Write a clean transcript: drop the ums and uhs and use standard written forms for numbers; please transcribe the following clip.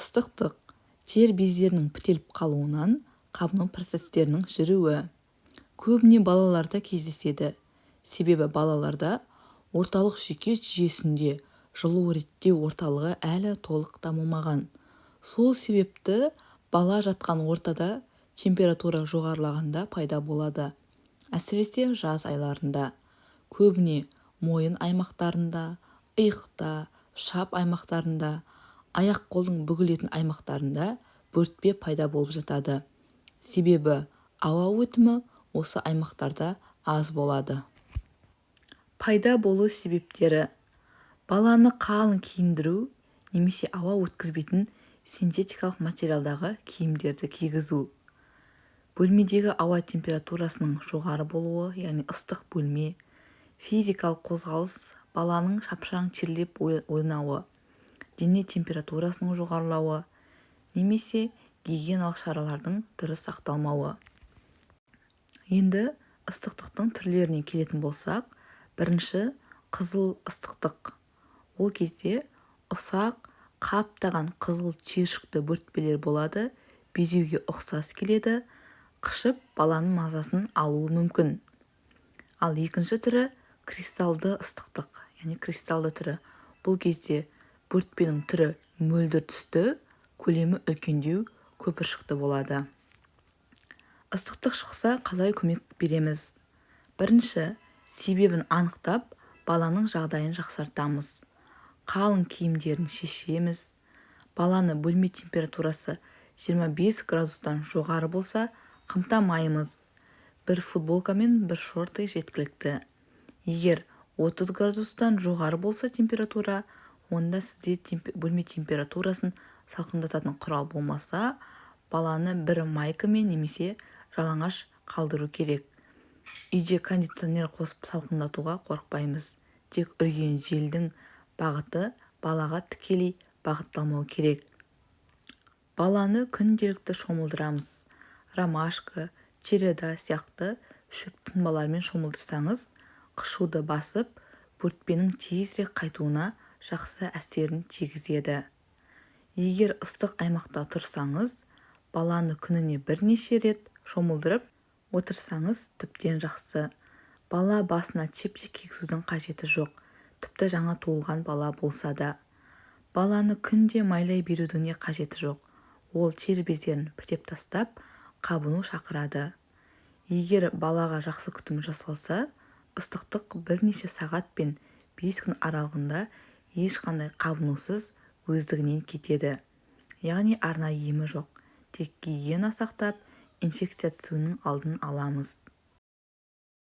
ыстықтық тер бездерінің бітеліп қалуынан қабыну процестерінің жүруі. Көбіне балаларда кездеседі. Себебі балаларда орталық жүйке жүйесінде жылу реттеу орталығы әлі толық дамымаған. Сол себепті бала жатқан ортада температура жоғарылағанда пайда болады. Әсіресе жаз айларында. Көбіне мойын аймақтарында, иықта, шап аймақтарында, аяқ-қолдың бүгілетін аймақтарында бөртпе пайда болып жатады. Себебі ауа өтімі осы аймақтарда аз болады. Пайда болу себептері: баланы қалың киіндіру немесе ауа өткізбейтін синтетикалық материалдағы киімдерді кигізу. Бөлмедегі ауа температурасының жоғары болуы, яғни ыстық бөлме, физикалық қозғалыс, баланың шапшаң терлеп ойнауы, дене температурасының жоғарылауы, немесе гигиеналық шаралардың дұрыс сақталмауы. Енді ыстықтықтың түрлеріне келетін болсақ, бірінші қызыл ыстықтық. Ол кезде ұсақ, қаптаған қызыл түйіршікті бөртпелер болады, безеуге ұқсас келеді, қышып баланың мазасын алуы мүмкін. Ал екінші түрі кристалды ыстықтық, яғни кристалды түрі. Бұл кезде бөртпенің түрі мөлдір түсті, көлемі үлкендеу, көпіршікті болады. Ыстықтық шықса қалай көмек береміз? Бірінші, себебін анықтап, баланың жағдайын жақсартамыз. Қалың киімдерін шешеміз. Баланы бөлме температурасы 25 градустан жоғары болса, қымтамаймыз. Бір футболка мен бір шорты жеткілікті. Егер 30 градустан жоғары болса температура, онда сізде бөлме температурасын салқындататын құрал болмаса, баланы бір майкамен немесе жалаңаш қалдыру керек. Үйде кондиционер қосып салқындатуға қорықпаймыз. Тек үрген желдің бағыты балаға тікелей бағытталмау керек. Баланы күнделікті шомылдырамыз. Ромашка, череда сияқты шөп тұнбалармен шомылдырсаңыз, қышуды басып, бөртпенің тезірек қайтуына жақсы әсерін тигізеді. Егер ыстық аймақта тұрсаңыз, баланы күніне бірнеше рет шомылдырып отырсаңыз тіптен жақсы. Бала басына чепчик кигізудің қажеті жоқ, тіпті жаңа туылған бала болса да. Баланы күнде майлай берудің де қажеті жоқ. Ол тер бездерін бітеп тастап, қабыну шақырады. Егер балаға жақсы күтім жасалса, ыстықтық бірнеше сағат пен 5 күн аралығында ешқандай қабынусыз өздігінен кетеді. Яғни арнайы емі жоқ. Тек гигиена сақтап, инфекция түсуінің алдын аламыз.